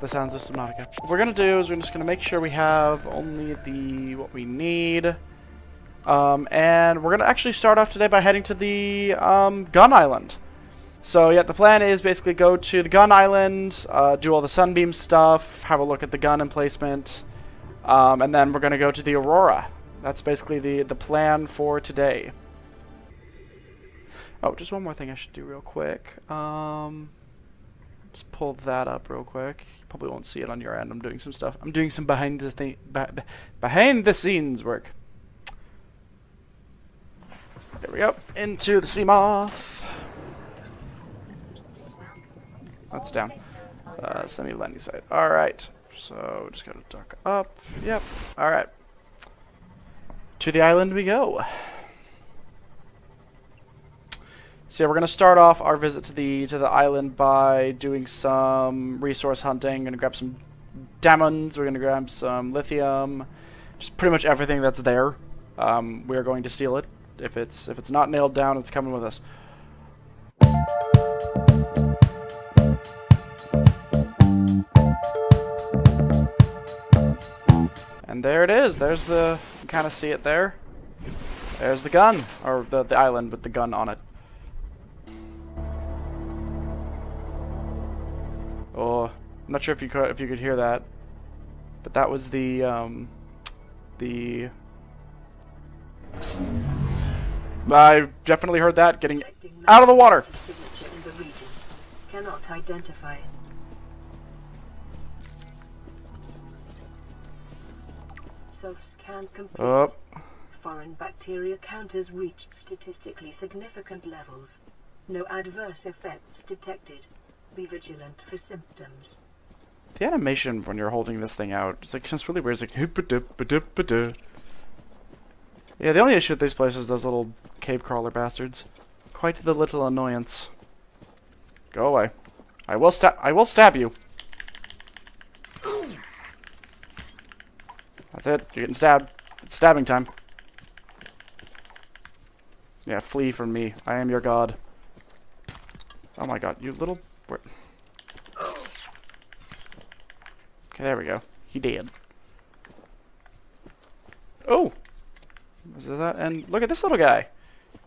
The sounds of Subnautica. What we're gonna do is we're just gonna make sure we have only what we need. And we're gonna actually start off today by heading to the gun island. So yeah, the plan is basically go to the gun island, do all the sunbeam stuff, have a look at the gun emplacement, and then we're gonna go to the Aurora. That's basically the plan for today. Oh, just one more thing I should do real quick. Just pull that up real quick. You probably won't see it on your end. I'm doing some stuff. I'm doing some behind the scenes work. There we go. Into the Seamoth. That's down. Semi-landing site. Alright. So, just gotta dock up. Yep. Alright. To the island we go. So yeah, we're gonna start off our visit to the island by doing some resource hunting. Gonna grab some diamonds. We're gonna grab some lithium. Just pretty much everything that's there. We are going to steal it. If it's not nailed down, it's coming with us. And there it is. There's the, you can kind of see it there. There's the gun, or the island with the gun on it. Oh, I'm not sure if you could hear that, but that was the I definitely heard that getting out of the water. Signature in the region. Cannot identify. Self-scan complete. Oh. Foreign bacteria count has reached statistically significant levels. No adverse effects detected. Be vigilant for symptoms. The animation when you're holding this thing out, it's like just really weird. It's like yeah, the only issue with these places is those little cave crawler bastards. Quite the little annoyance. Go away. I will stab you. That's it. You're getting stabbed. It's stabbing time. Yeah, flee from me. I am your god. Oh my god, you little... Okay, there we go. He did. Oh! Was that? And look at this little guy.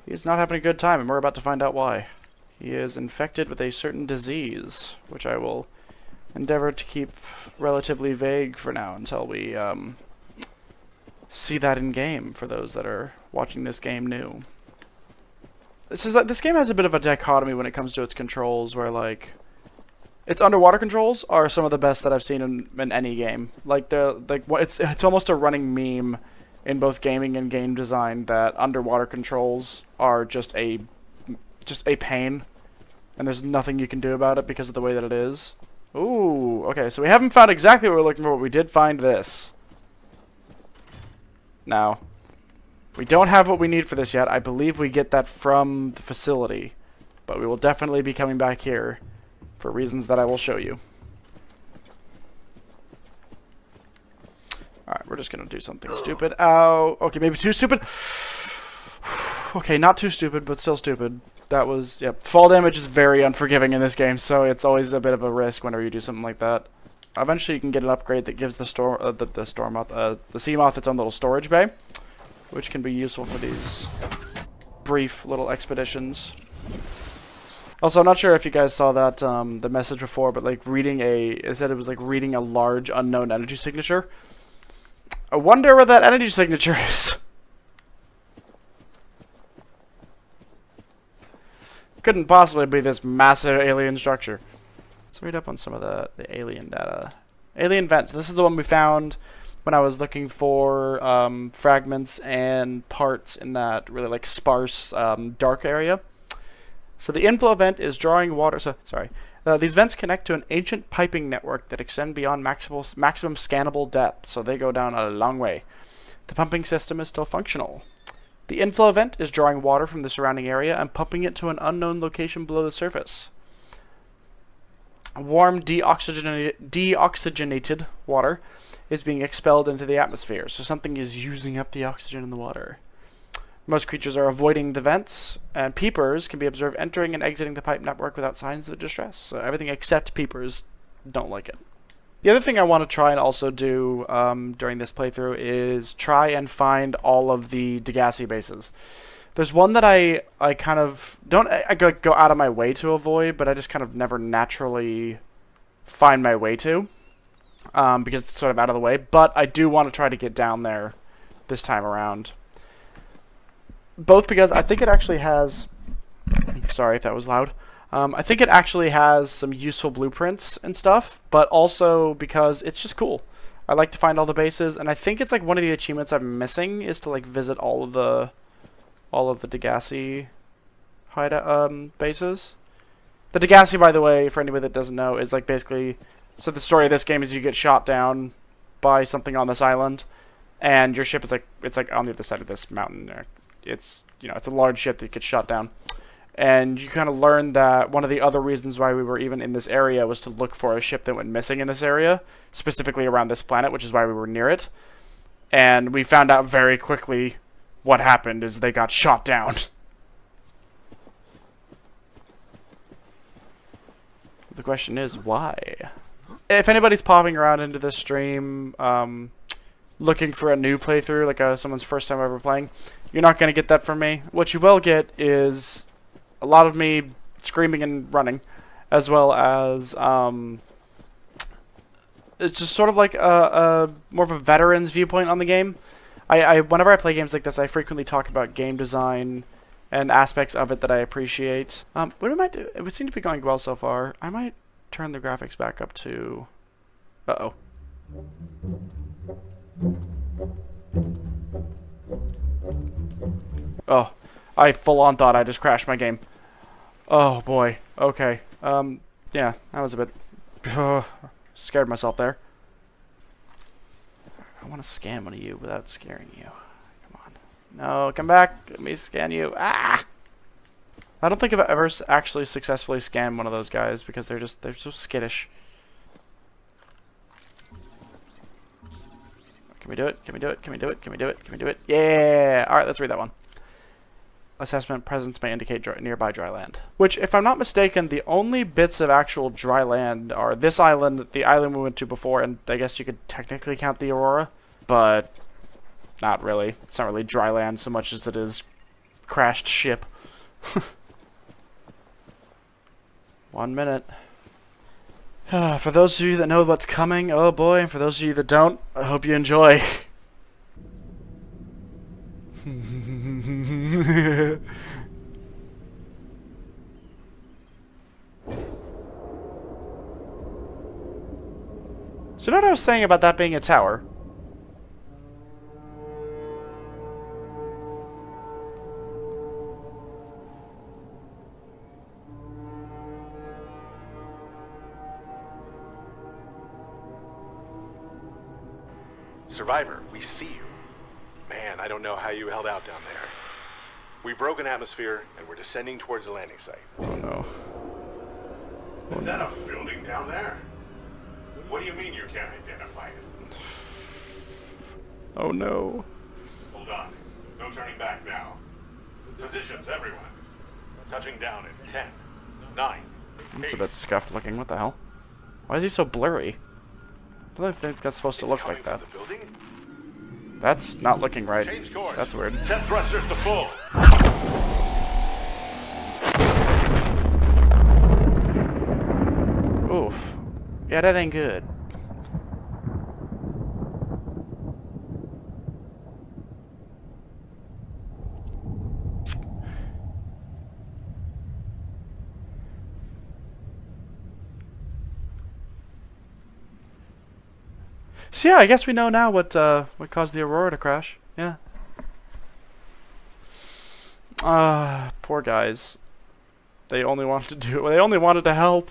He's not having a good time, and we're about to find out why. He is infected with a certain disease, which I will endeavor to keep relatively vague for now until we see that in game for those that are watching this game new. This game has a bit of a dichotomy when it comes to its controls, where like its underwater controls are some of the best that I've seen in any game. Like it's almost a running meme in both gaming and game design that underwater controls are just a pain, and there's nothing you can do about it because of the way that it is. Ooh, okay, so we haven't found exactly what we're looking for, but we did find this. Now, we don't have what we need for this yet. I believe we get that from the facility, but we will definitely be coming back here for reasons that I will show you. Alright, we're just gonna do something stupid. Ow. Okay, maybe too stupid. Okay, not too stupid, but still stupid. That was, yep. Fall damage is very unforgiving in this game, so it's always a bit of a risk whenever you do something like that. Eventually you can get an upgrade that gives the Seamoth its own little storage bay, which can be useful for these brief little expeditions. Also, I'm not sure if you guys saw that the message before, but like it said it was like reading a large unknown energy signature. I wonder where that energy signature is. Couldn't possibly be this massive alien structure. Let's read up on some of the alien data. Alien vents. This is the one we found when I was looking for fragments and parts in that really like sparse dark area. So the inflow vent is drawing water. These vents connect to an ancient piping network that extend beyond maximum scannable depth, so they go down a long way. The pumping system is still functional. The inflow vent is drawing water from the surrounding area and pumping it to an unknown location below the surface. warm deoxygenated water is being expelled into the atmosphere. So something is using up the oxygen in the water. Most creatures are avoiding the vents, and peepers can be observed entering and exiting the pipe network without signs of distress. So everything except peepers don't like it. The other thing I want to try and also do during this playthrough is try and find all of the Degassi bases. There's one that I kind of don't go out of my way to avoid, but I just kind of never naturally find my way to because it's sort of out of the way. But I do want to try to get down there this time around. Both because I think it actually has... Sorry if that was loud. I think it actually has some useful blueprints and stuff, but also because it's just cool. I like to find all the bases, and I think it's like one of the achievements I'm missing is to like visit all of the Degassi bases. The Degassi, by the way, for anybody that doesn't know, is like basically... So the story of this game is you get shot down by something on this island, and your ship is like... It's like on the other side of this mountain. It's, you know, it's a large ship that gets shot down. And you kind of learn that one of the other reasons why we were even in this area was to look for a ship that went missing in this area, specifically around this planet, which is why we were near it. And we found out very quickly what happened is they got shot down. The question is, why? If anybody's popping around into this stream looking for a new playthrough, like someone's first time ever playing, you're not going to get that from me. What you will get is a lot of me screaming and running, as well as it's just sort of like a more of a veteran's viewpoint on the game. Whenever I play games like this, I frequently talk about game design and aspects of it that I appreciate. What I might do, it would seem to be going well so far. I might turn the graphics back up to... Uh-oh. Oh, I full-on thought I just crashed my game. Oh, boy. Okay. Yeah, that was a bit... scared myself there. I want to scan one of you without scaring you. Come on. No, come back. Let me scan you. Ah! I don't think I've ever actually successfully scanned one of those guys because they're so skittish. Can we do it? Can we do it? Can we do it? Can we do it? Can we do it? Yeah! Alright, let's read that one. Assessment presence may indicate nearby dry land. Which, if I'm not mistaken, the only bits of actual dry land are this island, the island we went to before, and I guess you could technically count the Aurora, but not really. It's not really dry land so much as it is crashed ship. 1 minute. For those of you that know what's coming, oh boy, and for those of you that don't, I hope you enjoy. So you know what I was saying about that being a tower? Survivor, we see you. Man, I don't know how you held out down there. We broke an atmosphere, and we're descending towards the landing site. Oh no. Is that a building down there? What do you mean you can't identify it? Oh no. Hold on. No turning back now. Positions, everyone. Touching down in 10, 9, That's a 8. bit scuffed looking. What the hell? Why is he so blurry? I don't think that's supposed to look like that. The building? That's not looking right. Change course. That's weird. Set thrusters to full. Oof. Yeah, that ain't good. So yeah, I guess we know now what caused the Aurora to crash. Yeah. Poor guys. They only wanted to do. They only wanted to help.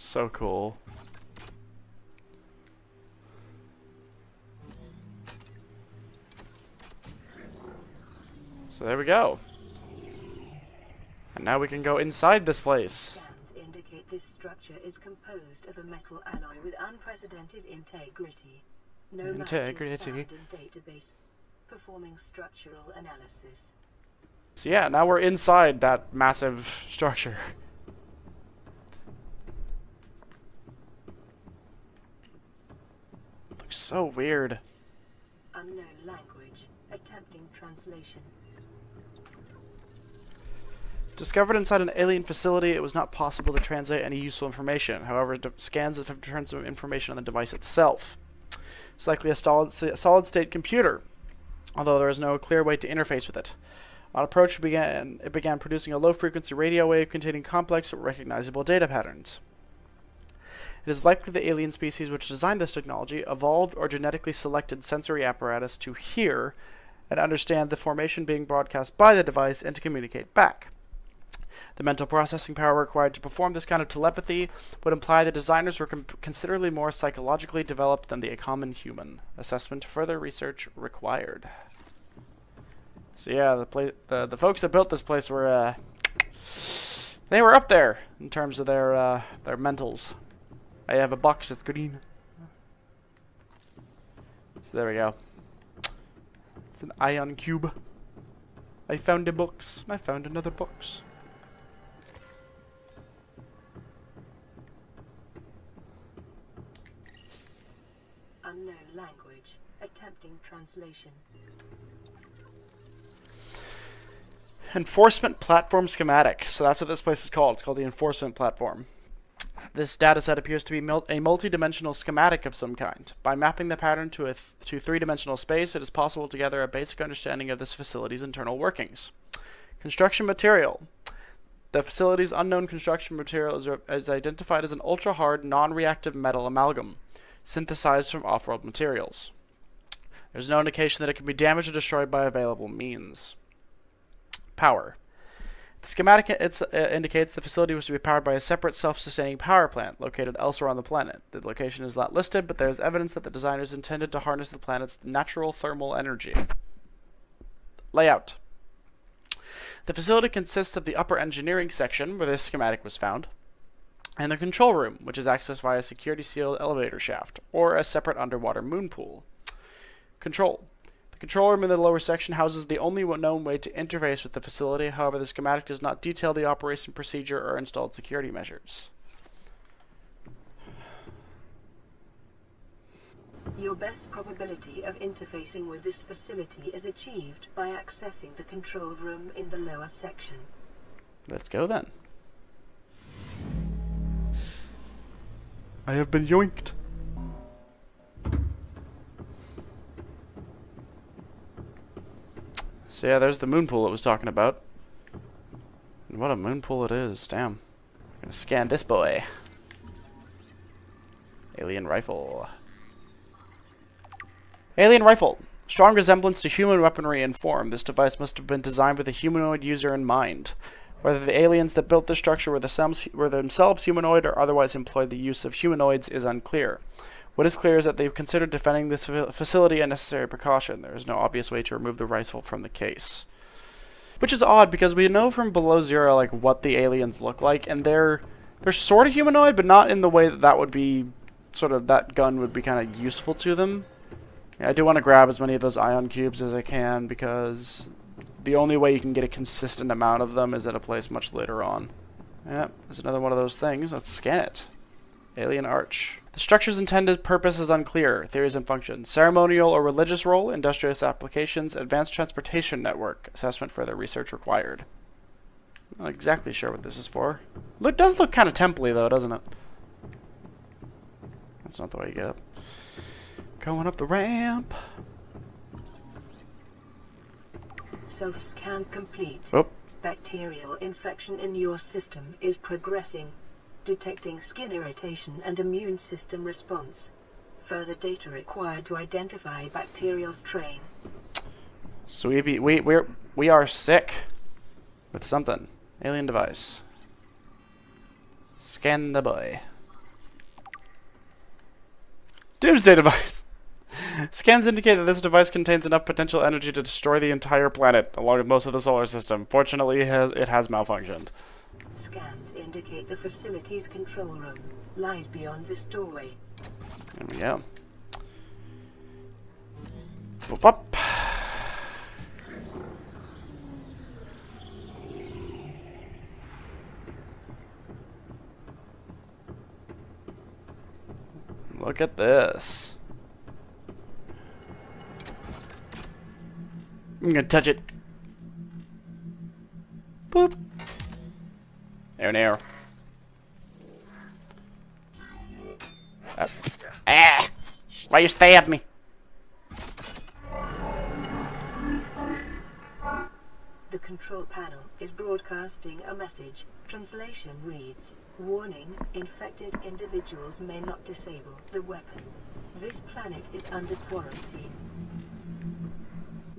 So cool. So there we go. And now we can go inside this place. Scans indicate this structure is composed of a metal alloy with unprecedented integrity. No matches found in database. Performing structural analysis. So yeah, now we're inside that massive structure. Looks so weird. Unknown language. Attempting translation. Discovered inside an alien facility, it was not possible to translate any useful information. However, scans have returned some information on the device itself. It's likely a solid-state computer, although there is no clear way to interface with it. On approach, it began producing a low-frequency radio wave containing complex but recognizable data patterns. It is likely the alien species which designed this technology evolved or genetically selected sensory apparatus to hear and understand the information being broadcast by the device and to communicate back. The mental processing power required to perform this kind of telepathy would imply the designers were considerably more psychologically developed than the common human. Assessment further research required. So yeah, the folks that built this place were they were up there in terms of their mentals. I have a box that's green. So there we go. It's an ion cube. I found a box. I found another box. Unknown language. Attempting translation. Enforcement Platform Schematic. So that's what this place is called. It's called the Enforcement Platform. This dataset appears to be a multi-dimensional schematic of some kind. By mapping the pattern to three-dimensional space, it is possible to gather a basic understanding of this facility's internal workings. Construction material. The facility's unknown construction material is identified as an ultra-hard, non-reactive metal amalgam, synthesized from off-world materials. There's no indication that it can be damaged or destroyed by available means. Power. The schematic indicates the facility was to be powered by a separate self-sustaining power plant located elsewhere on the planet. The location is not listed, but there is evidence that the designers intended to harness the planet's natural thermal energy. Layout. The facility consists of the upper engineering section, where this schematic was found, and the control room, which is accessed via a security-sealed elevator shaft, or a separate underwater moon pool. Control. The control room in the lower section houses the only known way to interface with the facility. However, the schematic does not detail the operation procedure or installed security measures. Your best probability of interfacing with this facility is achieved by accessing the control room in the lower section. Let's go then. I have been yoinked. So yeah, there's the moon pool it was talking about. And what a moon pool it is, damn. I'm gonna scan this boy. Alien rifle. Alien rifle. Strong resemblance to human weaponry and form. This device must have been designed with a humanoid user in mind. Whether the aliens that built this structure were themselves humanoid or otherwise employed the use of humanoids is unclear. What is clear is that they've considered defending this facility a necessary precaution. There is no obvious way to remove the rifle from the case. Which is odd, because we know from Below Zero like what the aliens look like, and they're sort of humanoid, but not in the way that would be sort of, that gun would be kind of useful to them. Yeah, I do want to grab as many of those ion cubes as I can, because the only way you can get a consistent amount of them is at a place much later on. Yep, there's another one of those things. Let's scan it. Alien Arch. The structure's intended purpose is unclear. Theories and functions. Ceremonial or religious role, industrious applications, advanced transportation network. Assessment further research required. I'm not exactly sure what this is for. It does look kind of temple-y though, doesn't it? That's not the way you get up. Going up the ramp. Self-scan complete. Oh. Bacterial infection in your system is progressing. Detecting skin irritation and immune system response. Further data required to identify bacterial strain. So we are sick with something. Alien device. Scan the boy. Doomsday device. Scans indicate that this device contains enough potential energy to destroy the entire planet, along with most of the solar system. Fortunately, it has malfunctioned. Scans indicate the facility's control room lies beyond this doorway. There we go. Boop up. Look at this. I'm gonna touch it. Boop. There, there. Ah! Why you stab me? The control panel is broadcasting a message. Translation reads, "Warning, infected individuals may not disable the weapon. This planet is under quarantine."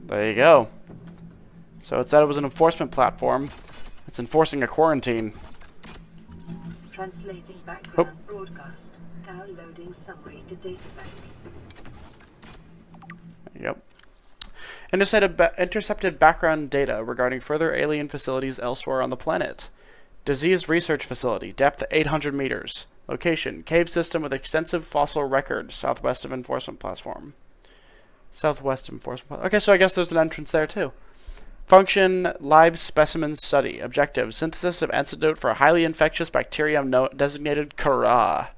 There you go. So it said it was an enforcement platform. It's enforcing a quarantine. Translating background broadcast. Downloading summary to databank. Yep. Intercepted background data regarding further alien facilities elsewhere on the planet. Disease research facility, depth 800 meters. Location, cave system with extensive fossil record, southwest of enforcement platform. Southwest enforcement. Okay, so I guess there's an entrance there too. Function, live specimen study. Objective, synthesis of antidote for a highly infectious bacterium designated Kara.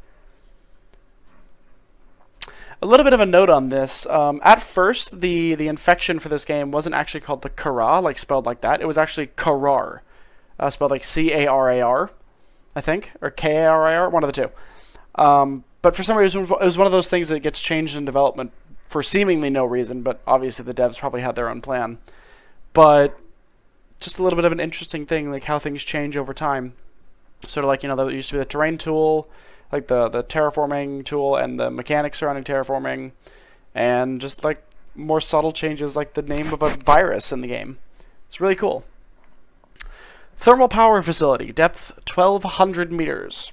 A little bit of a note on this. At first, the infection for this game wasn't actually called the Kara, like spelled like that. It was actually Karar, spelled like C-A-R-A-R, I think, or K-A-R-A-R, one of the two. But for some reason, it was one of those things that gets changed in development for seemingly no reason, but obviously the devs probably had their own plan. But just a little bit of an interesting thing, like how things change over time. Sort of like, there used to be the terrain tool, like the terraforming tool and the mechanics surrounding terraforming, and just like more subtle changes like the name of a virus in the game. It's really cool. Thermal power facility, depth 1200 meters.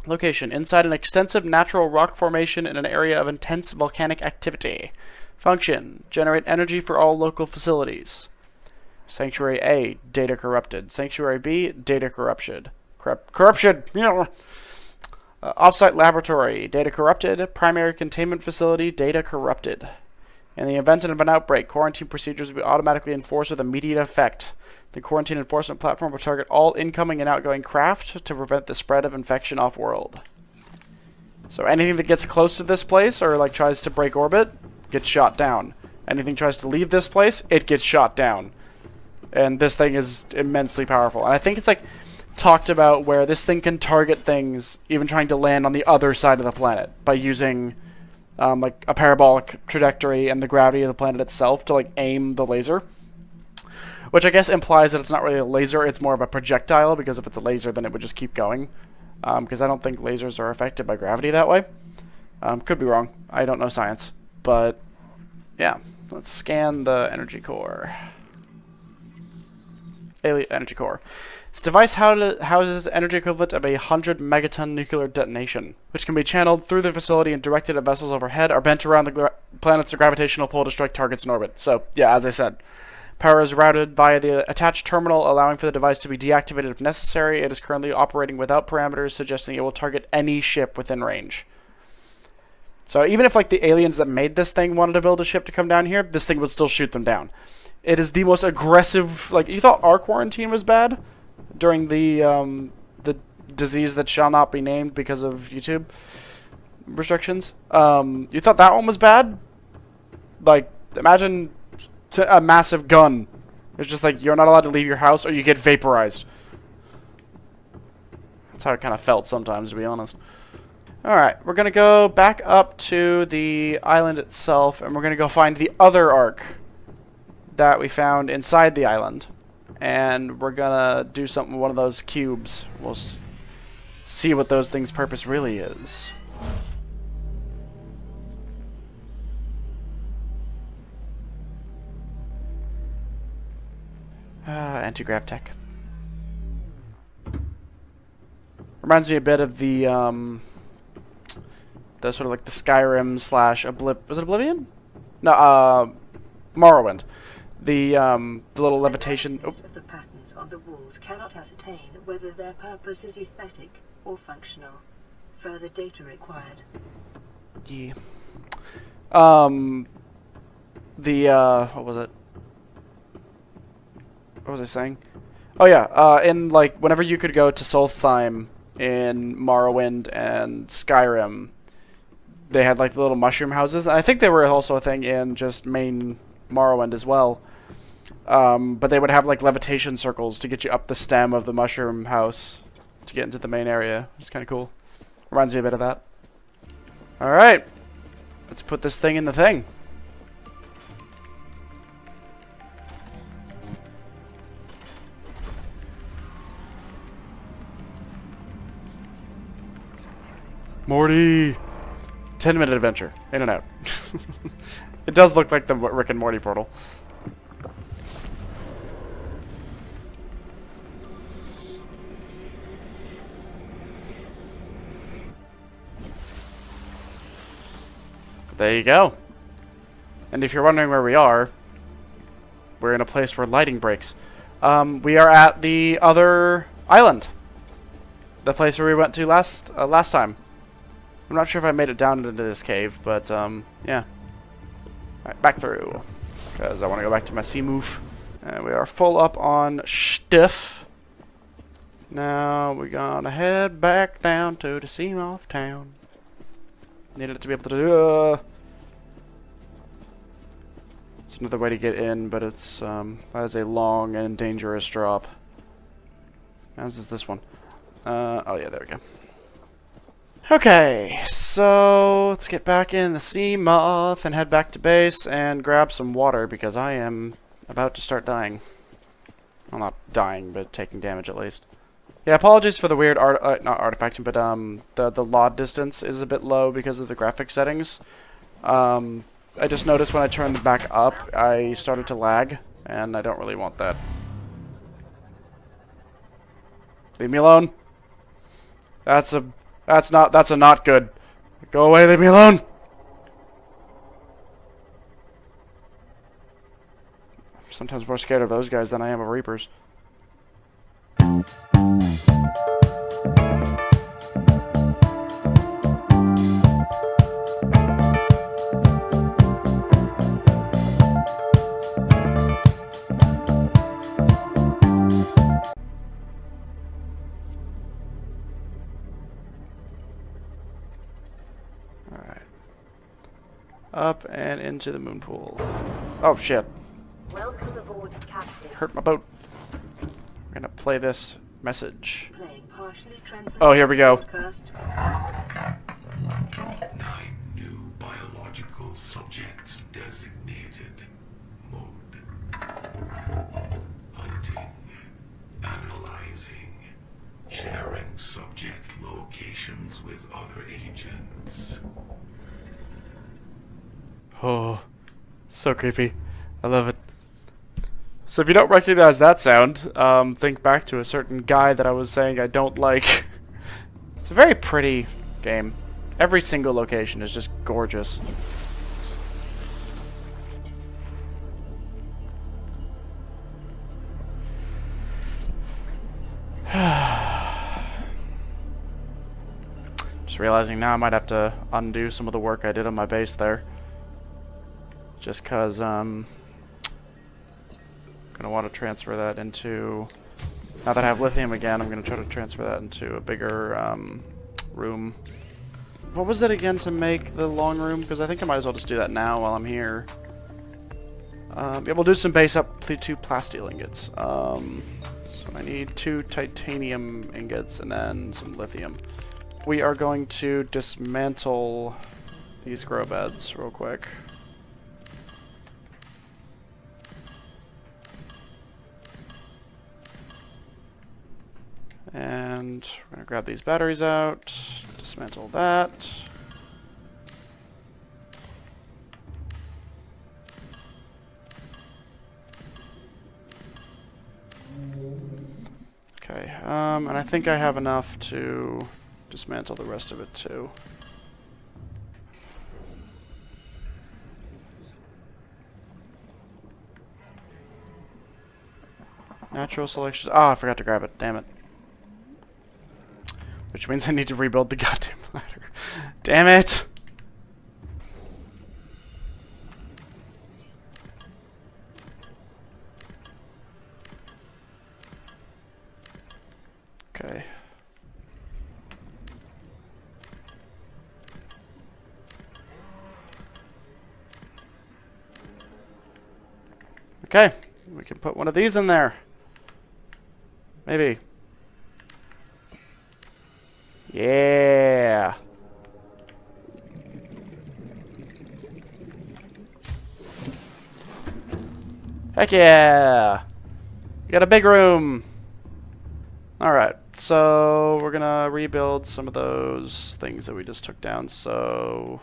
Location, inside an extensive natural rock formation in an area of intense volcanic activity. Function, generate energy for all local facilities. Sanctuary A, data corrupted. Sanctuary B, data corruption. Corruption! Offsite laboratory, data corrupted. Primary containment facility, data corrupted. In the event of an outbreak, quarantine procedures will be automatically enforced with immediate effect. The quarantine enforcement platform will target all incoming and outgoing craft to prevent the spread of infection off-world. So anything that gets close to this place or like tries to break orbit gets shot down. Anything tries to leave this place, it gets shot down. And this thing is immensely powerful. And I think it's like talked about where this thing can target things even trying to land on the other side of the planet by using like a parabolic trajectory and the gravity of the planet itself to like aim the laser. Which I guess implies that it's not really a laser, it's more of a projectile, because if it's a laser then it would just keep going. Because I don't think lasers are affected by gravity that way. Could be wrong. I don't know science. But yeah, let's scan the energy core. Alien energy core. This device houses energy equivalent of 100 megaton nuclear detonation, which can be channeled through the facility and directed at vessels overhead or bent around the planet's gravitational pull to strike targets in orbit. So, yeah, as I said, power is routed via the attached terminal, allowing for the device to be deactivated if necessary. It is currently operating without parameters, suggesting it will target any ship within range. So even if like the aliens that made this thing wanted to build a ship to come down here, this thing would still shoot them down. It is the most aggressive. Like, you thought our quarantine was bad during the disease that shall not be named because of YouTube restrictions. You thought that one was bad? Like, imagine a massive gun. It's just like you're not allowed to leave your house or you get vaporized. That's how it kind of felt sometimes, to be honest. Alright, we're going to go back up to the island itself, and we're going to go find the other Ark that we found inside the island. And we're going to do something with one of those cubes. We'll see what those things' purpose really is. Anti-grav tech. Reminds me a bit of the the sort of like the Skyrim slash was it Oblivion? No, Morrowind. The little levitation. Oh. Analysis of the patterns on the walls cannot ascertain whether their purpose is aesthetic or functional. Further data required. Yeah. What was it? What was I saying? Oh yeah, in like whenever you could go to Solstheim in Morrowind and Skyrim, they had like the little mushroom houses. I think they were also a thing in just main Morrowind as well. But they would have like levitation circles to get you up the stem of the mushroom house to get into the main area, which is kind of cool. Reminds me a bit of that. Alright, let's put this thing in the thing. Morty! 10-minute adventure. In and out. It does look like the Rick and Morty portal. There you go. And if you're wondering where we are, we're in a place where lighting breaks. We are at the other island. The place where we went to last time. I'm not sure if I made it down into this cave, but yeah. Alright, back through. Because I want to go back to my sea move. And we are full up on stuff. Now we're gonna head back down to the Seamoth town. Needed it to be able to do. It's another way to get in, but it's that is a long and dangerous drop. As is this one. Oh yeah, there we go. Okay, so let's get back in the Seamoth and head back to base and grab some water because I am about to start dying. Well, not dying, but taking damage at least. Yeah, apologies for the weird not artifacting, but the LOD distance is a bit low because of the graphic settings. I just noticed when I turned back up, I started to lag, and I don't really want that. Leave me alone. That's a not good. Go away, leave me alone. I'm sometimes more scared of those guys than I am of Reapers. Up and into the moon pool. Oh shit. Welcome aboard, Captain. Hurt my boat. We're gonna play this message. Playing partially Oh, here we go. broadcast. 9 new biological subjects designated. Mode. Hunting. Analyzing. Sharing subject locations with other agents. Oh, so creepy. I love it. So if you don't recognize that sound, think back to a certain guy that I was saying I don't like. It's a very pretty game. Every single location is just gorgeous. Just realizing now I might have to undo some of the work I did on my base there. Just because I'm going to want to transfer that into... Now that I have lithium again, I'm going to try to transfer that into a bigger room. What was it again to make the long room? Because I think I might as well just do that now while I'm here. Yeah, we'll do some base up to 2 plasteel ingots. So I need 2 titanium ingots and then some lithium. We are going to dismantle these grow beds real quick. And we're going to grab these batteries out, dismantle that. Okay, and I think I have enough to dismantle the rest of it too. Natural selection. Oh, I forgot to grab it. Damn it. Which means I need to rebuild the goddamn ladder. Damn it! Okay. Okay, we can put one of these in there. Maybe. Yeah. Heck yeah. We got a big room. Alright, so we're gonna rebuild some of those things that we just took down, so...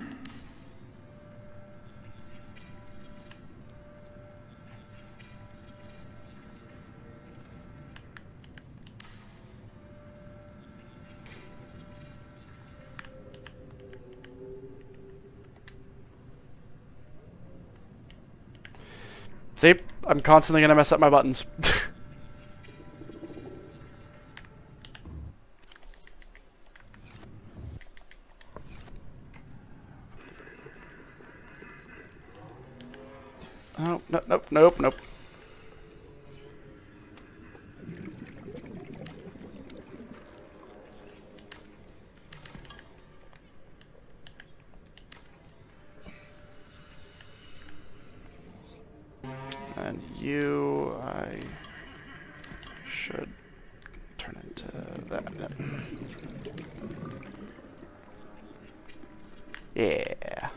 See? I'm constantly gonna mess up my buttons. Oh, no, nope, nope, nope. And you, I should turn into that. Yeah.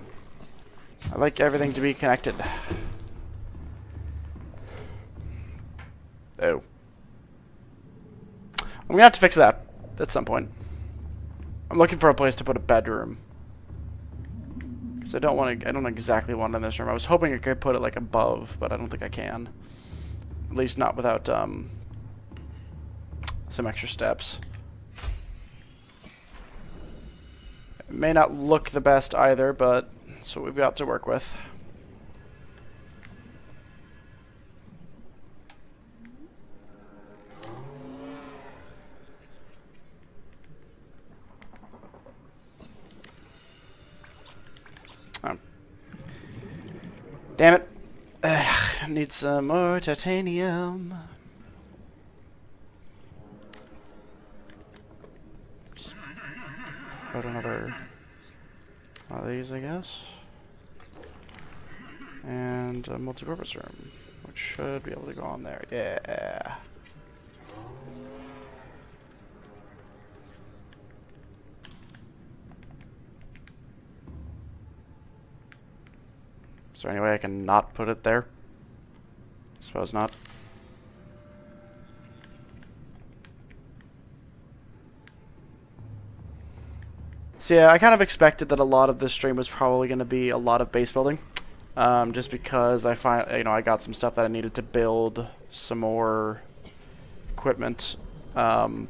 I like everything to be connected. Oh. I'm gonna have to fix that at some point. I'm looking for a place to put a bedroom. Because I don't exactly want it in this room. I was hoping I could put it like above, but I don't think I can. At least not without some extra steps. It may not look the best either, but that's what we've got to work with. Damn it. I need some more titanium. Just put another one of these, I guess. And a multi-purpose room, which should be able to go on there. Yeah. Is there any way I can not put it there? Suppose not. So yeah, I kind of expected that a lot of this stream was probably going to be a lot of base building. Just because I I got some stuff that I needed to build some more equipment. I'm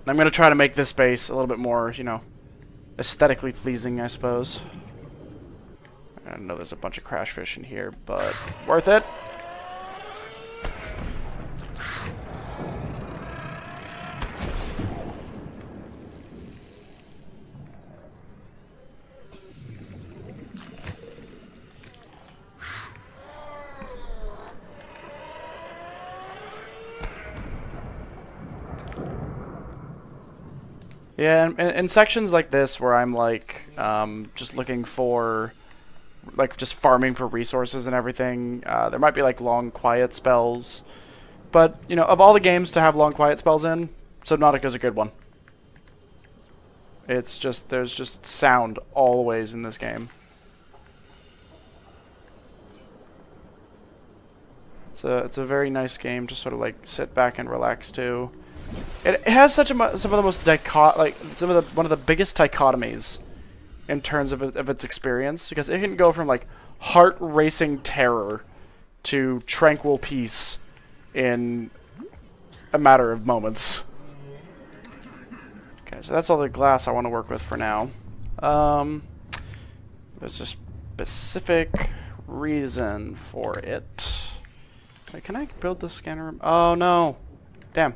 going to try to make this base a little bit more, aesthetically pleasing, I suppose. I know there's a bunch of crash fish in here, but worth it. Yeah, in sections like this where I'm like just looking for just farming for resources and everything, there might be like long quiet spells, but of all the games to have long quiet spells in, Subnautica's a good one. It's just there's just sound always in this game. It's a very nice game to sort of like sit back and relax to. It has some of the most one of the biggest dichotomies in terms of its experience, because it can go from like heart-racing terror to tranquil peace in a matter of moments. Okay, so that's all the glass I want to work with for now. There's a specific reason for it. Wait, can I build the scanner room? Oh, no. Damn.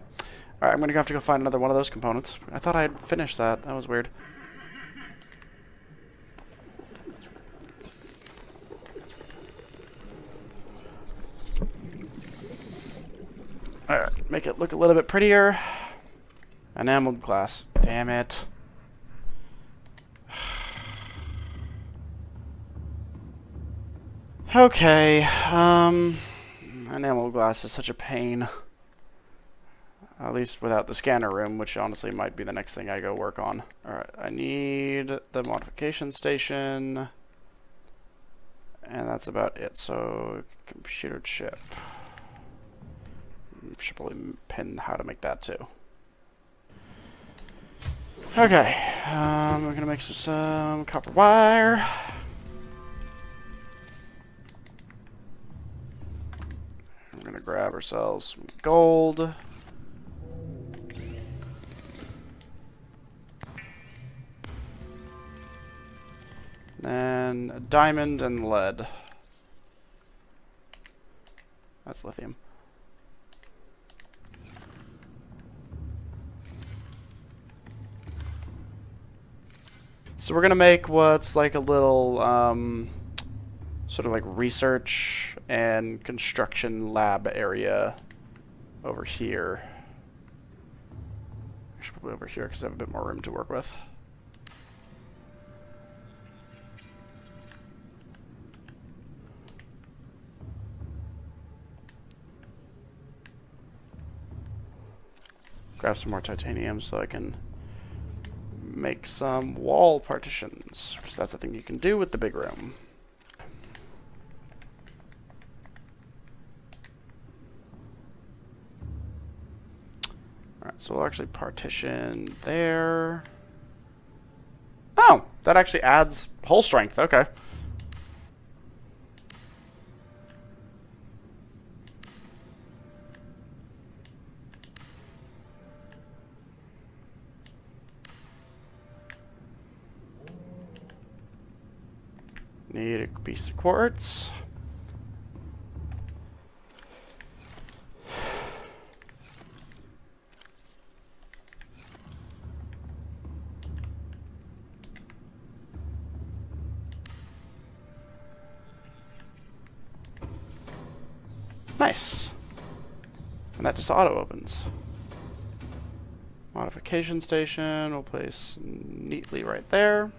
Alright, I'm going to have to go find another one of those components. I thought I had finished that. That was weird. Alright, make it look a little bit prettier. Enameled glass. Damn it. Okay, enameled glass is such a pain. At least without the scanner room, which honestly might be the next thing I go work on. Alright, I need the modification station. And that's about it. So, computer chip. Should probably pin how to make that too. Okay, we're gonna make some copper wire. We're gonna grab ourselves some gold. Then a diamond and lead. That's lithium. So we're gonna make what's like a little sort of like research and construction lab area over here. Actually, probably over here because I have a bit more room to work with. Grab some more titanium so I can make some wall partitions, because that's a thing you can do with the big room. Alright, so we'll actually partition there. Oh, that actually adds hull strength, okay. Need a piece of quartz. Nice. And that just auto opens. Modification station we'll place neatly right there.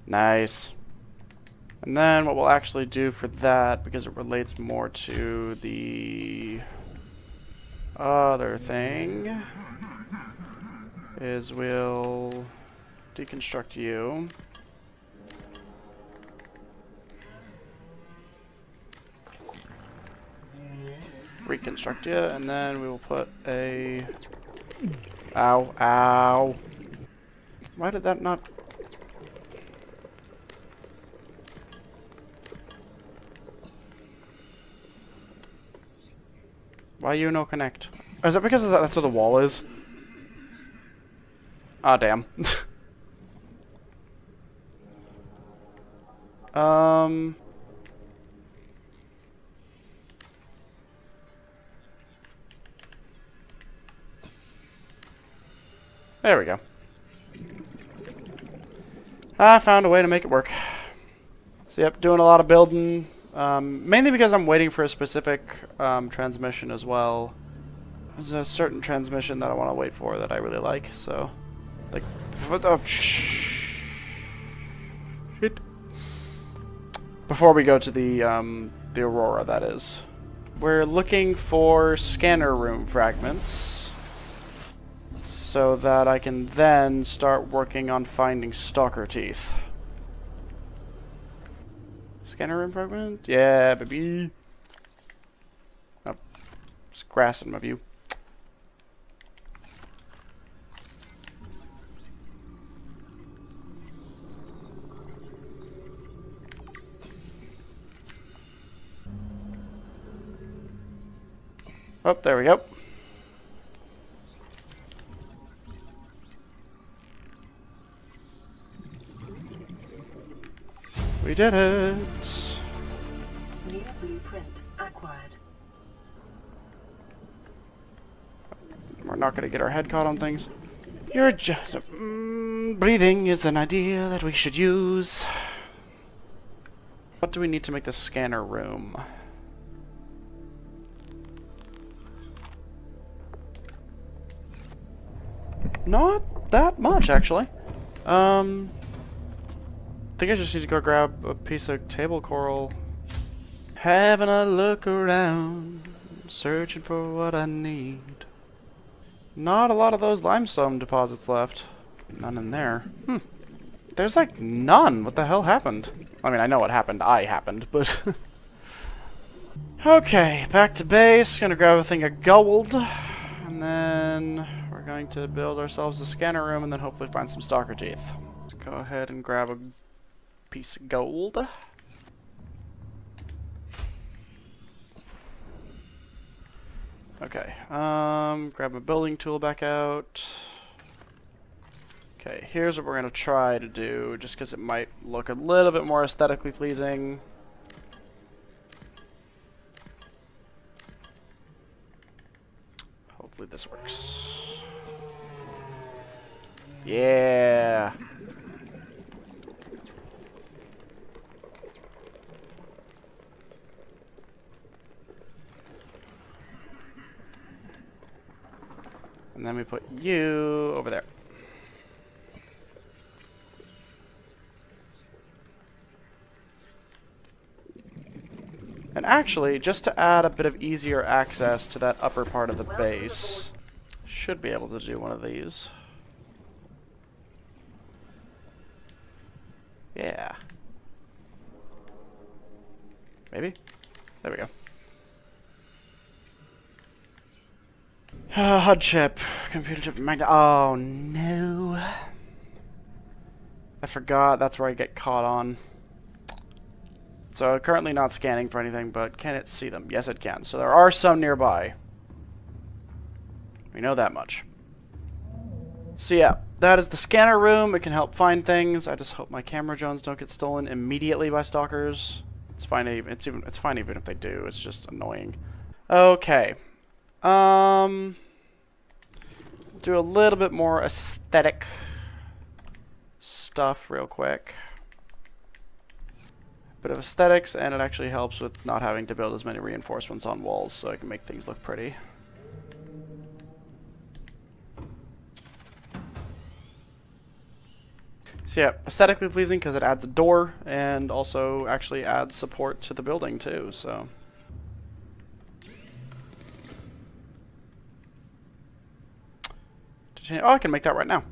Nice. And then what we'll actually do for that, because it relates more to the other thing, is we'll deconstruct you. Reconstruct you, and then we will put a... Ow, ow. Why did that not... Why you no connect? Is it because that's where the wall is? Ah, damn. There we go. I found a way to make it work. So yep, doing a lot of building. Mainly because I'm waiting for a specific transmission as well. There's a certain transmission that I want to wait for that I really like, so... Like... Oh, shit. Before we go to the Aurora, that is. We're looking for scanner room fragments, so that I can then start working on finding stalker teeth. Scanner room fragment? Yeah, baby. Oh, there's grass in my view. Oh, there we go. did it! New blueprint acquired. We're not gonna get our head caught on things. You're just... breathing is an idea that we should use. What do we need to make the scanner room? Not that much, actually. I think I just need to go grab a piece of table coral. Having a look around, searching for what I need. Not a lot of those limestone deposits left. None in there. There's like none. What the hell happened? I mean, I know what happened. I happened, but... Okay, back to base. Gonna grab a thing of gold. And then we're going to build ourselves a scanner room and then hopefully find some stalker teeth. Let's go ahead and grab a piece of gold. Okay, grab my building tool back out. Okay, here's what we're gonna try to do, just because it might look a little bit more aesthetically pleasing. Hopefully this works. Yeah! And then we put you over there. And actually, just to add a bit of easier access to that upper part of the base, should be able to do one of these. Yeah. Maybe? There we go. HUD chip. Computer chip. Oh no. I forgot that's where I get caught on. So currently not scanning for anything, but can it see them? Yes, it can. So there are some nearby. We know that much. So yeah, that is the scanner room. It can help find things. I just hope my camera drones don't get stolen immediately by stalkers. It's fine even if they do. It's just annoying. Okay. Do a little bit more aesthetic stuff real quick. Bit of aesthetics, and it actually helps with not having to build as many reinforcements on walls, so I can make things look pretty. So yeah, aesthetically pleasing because it adds a door, and also actually adds support to the building too, so... Oh, I can make that right now.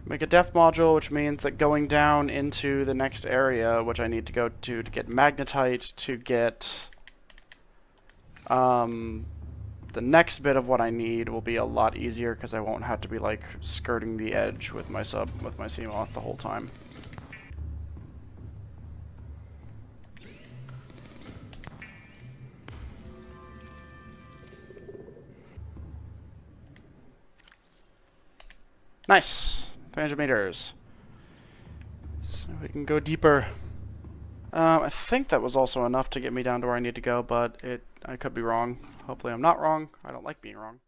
Make a depth module, which means that going down into the next area, which I need to go to get magnetite, to get the next bit of what I need will be a lot easier because I won't have to be like skirting the edge with my CMOS the whole time. Nice. 300 meters. So we can go deeper. I think that was also enough to get me down to where I need to go, but I could be wrong. Hopefully I'm not wrong. I don't like being wrong.